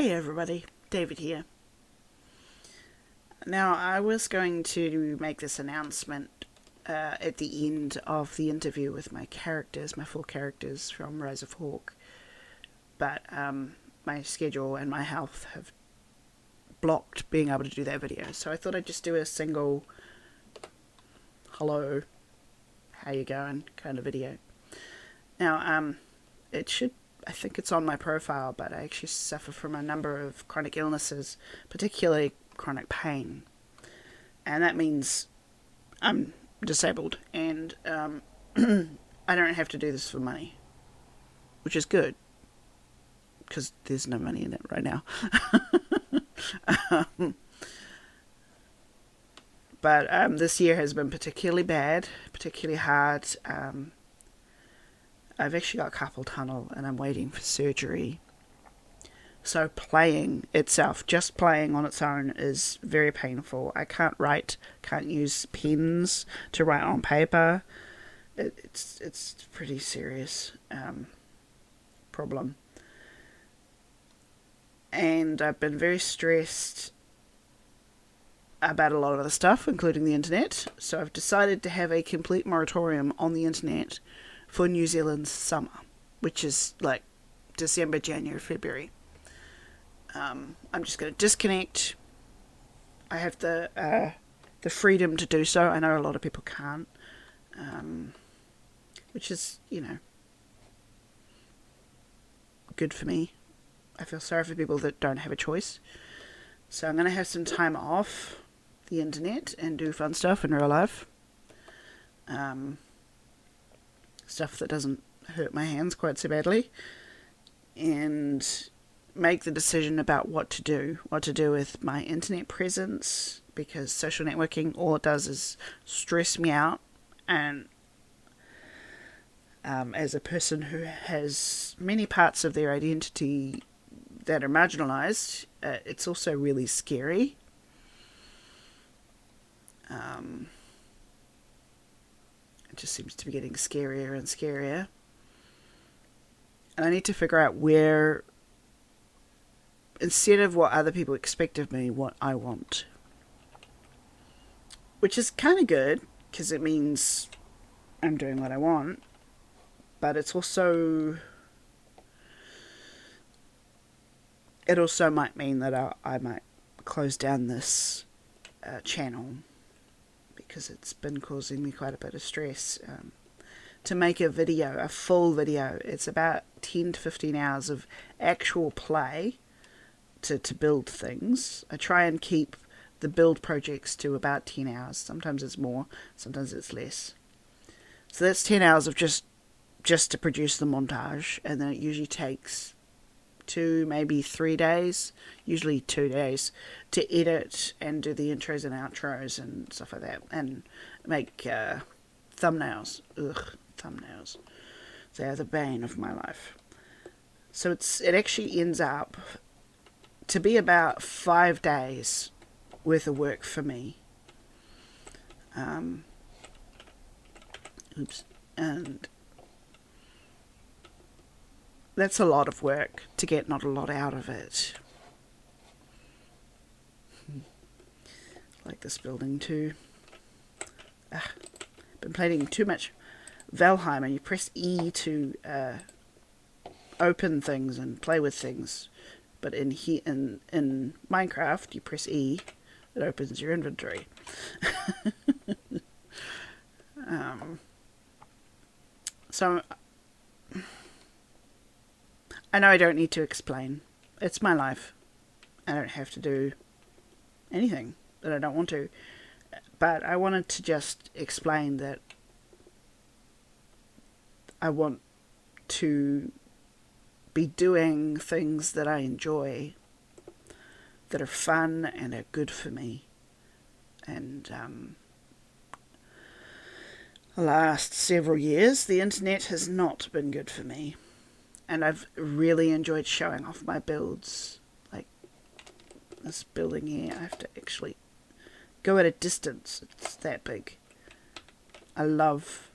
Hey everybody, David here. Now, I was going to make this announcement at the end of the interview with my full characters from Rise of Hawk, but my schedule and my health have blocked being able to do that video, so I thought I'd just do a single hello, how you going kind of video. Now, I think it's on my profile, but I actually suffer from a number of chronic illnesses, particularly chronic pain. And that means I'm disabled, and I don't have to do this for money, which is good, because there's no money in it right now. But this year has been particularly bad, particularly hard. I've actually got carpal tunnel and I'm waiting for surgery. So just playing on its own is very painful. I can't write, can't use pens to write on paper. It's pretty serious problem. And I've been very stressed about a lot of other stuff, including the internet. So I've decided to have a complete moratorium on the internet for New Zealand's summer, which is like December, January, February. I'm just going to disconnect. I have the freedom to do so. I know a lot of people can't, which is, good for me. I feel sorry for people that don't have a choice. So I'm going to have some time off the internet and do fun stuff in real life. Stuff that doesn't hurt my hands quite so badly, and make the decision about what to do with my internet presence, because social networking, all it does is stress me out, and as a person who has many parts of their identity that are marginalized, it's also really scary. It just seems to be getting scarier and scarier. And I need to figure out where, instead of what other people expect of me, what I want. Which is kind of good, because it means I'm doing what I want. But it also might mean that I might close down this channel, because it's been causing me quite a bit of stress. To make a full video, it's about 10 to 15 hours of actual play to build things. I try and keep the build projects to about 10 hours. Sometimes it's more, sometimes it's less. So that's 10 hours of just to produce the montage, and then it usually takes 2, maybe 3 days, usually 2 days, to edit and do the intros and outros and stuff like that, and make thumbnails. Thumbnails. They are the bane of my life. So it actually ends up to be about 5 days worth of work for me. And that's a lot of work to get not a lot out of it. Like this building too. Been playing too much Valheim, and you press E to open things and play with things. But in Minecraft, you press E, it opens your inventory. So I know I don't need to explain. It's my life. I don't have to do anything that I don't want to. But I wanted to just explain that I want to be doing things that I enjoy, that are fun and are good for me. And the last several years, the internet has not been good for me. And I've really enjoyed showing off my builds. Like this building here, I have to actually go at a distance. It's that big. I love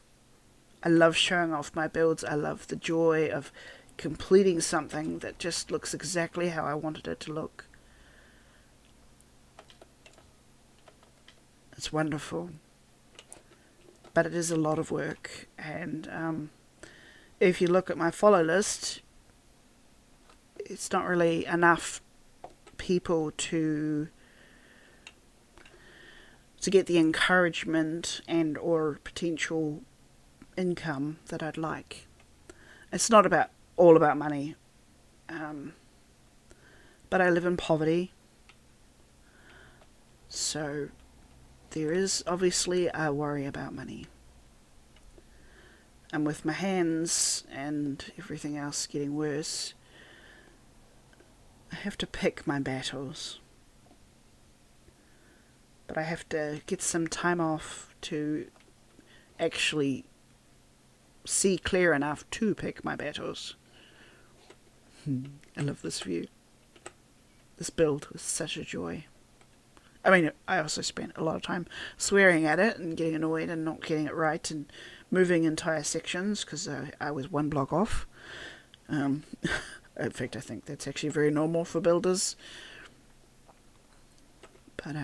showing off my builds. I love the joy of completing something that just looks exactly how I wanted it to look. It's wonderful. But it is a lot of work, and if you look at my follow list, it's not really enough people to get the encouragement and or potential income that I'd like. It's not all about money, but I live in poverty, so there is obviously a worry about money. And with my hands and everything else getting worse, I have to pick my battles. But I have to get some time off to actually see clear enough to pick my battles. I love this view. This build was such a joy. I mean, I also spent a lot of time swearing at it and getting annoyed and not getting it right and moving entire sections because I was one block off. In fact, I think that's actually very normal for builders. But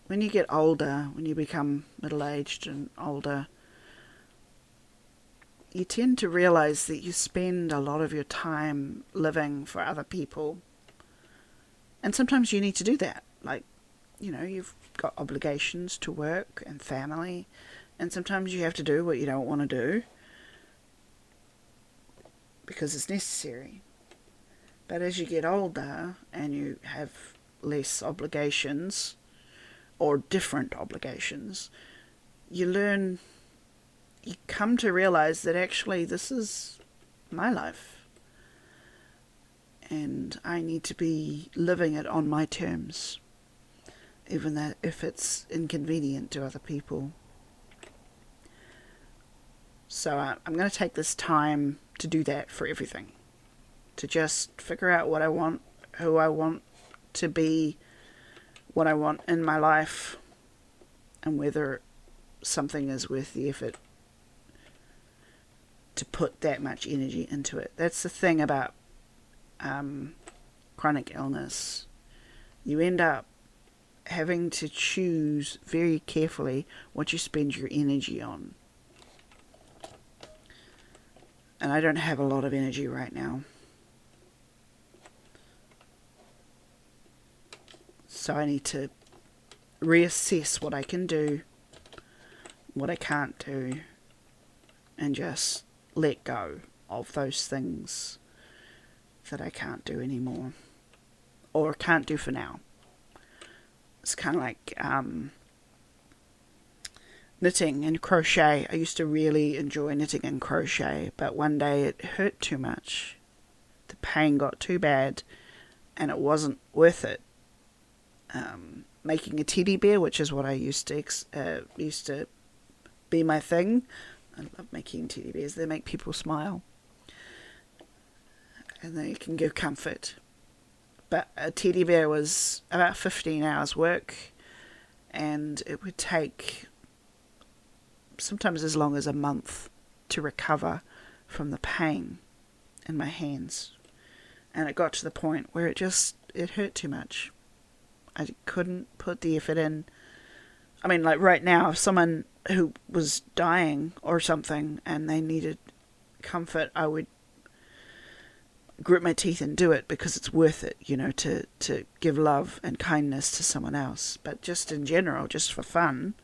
when you get older, when you become middle-aged and older, you tend to realize that you spend a lot of your time living for other people. And sometimes you need to do that. Like, you know, you've got obligations to work and family, and sometimes you have to do what you don't want to do because it's necessary. But as you get older and you have less obligations or different obligations, you come to realize that actually this is my life and I need to be living it on my terms, even that if it's inconvenient to other people. So I'm going to take this time to do that for everything, to just figure out what I want, who I want to be, what I want in my life, and whether something is worth the effort to put that much energy into it. That's the thing about chronic illness. You end up having to choose very carefully what you spend your energy on. And I don't have a lot of energy right now. So I need to reassess what I can do, what I can't do, and just let go of those things that I can't do anymore, or can't do for now. It's kind of like knitting and crochet. I used to really enjoy knitting and crochet, but one day it hurt too much. The pain got too bad, and it wasn't worth it. Making a teddy bear, which is what I used to be my thing. I love making teddy bears. They make people smile, and they can give comfort. But a teddy bear was about 15 hours work, and it would take sometimes as long as a month to recover from the pain in my hands. And it got to the point where it hurt too much. I couldn't put the effort in. I mean, like right now, if someone who was dying or something and they needed comfort, I would grit my teeth and do it because it's worth it, you know, to give love and kindness to someone else. But just in general, just for fun,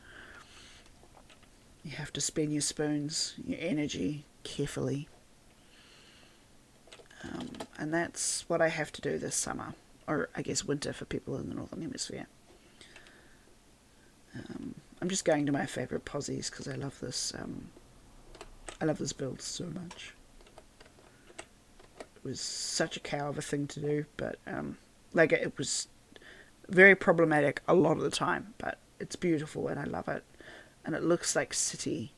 you have to spend your spoons, your energy carefully. And that's what I have to do this summer. Or I guess winter for people in the Northern Hemisphere. I'm just going to my favourite posies because I love this. I love this build so much. It was such a cow of a thing to do, but it was very problematic a lot of the time. But it's beautiful and I love it, and it looks like city.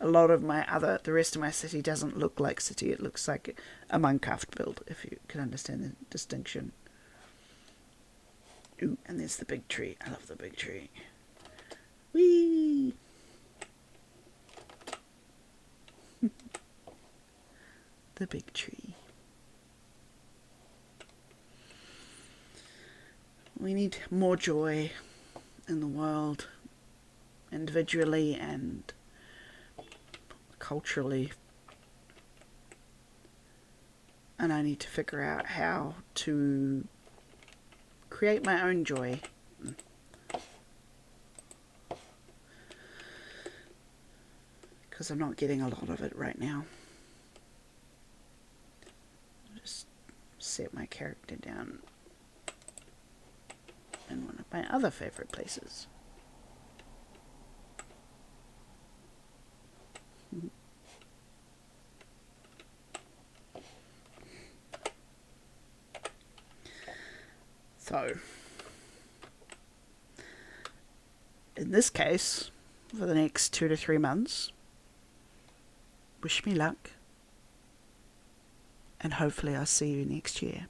A lot of the rest of my city doesn't look like city. It looks like a Minecraft build, if you can understand the distinction. Ooh, and there's the big tree. I love the big tree. Whee! the big tree. We need more joy in the world, individually and culturally. And I need to figure out how to create my own joy. Because I'm not getting a lot of it right now. Just set my character down in one of my other favourite places. So, in this case, for the next 2 to 3 months, wish me luck, and hopefully I'll see you next year.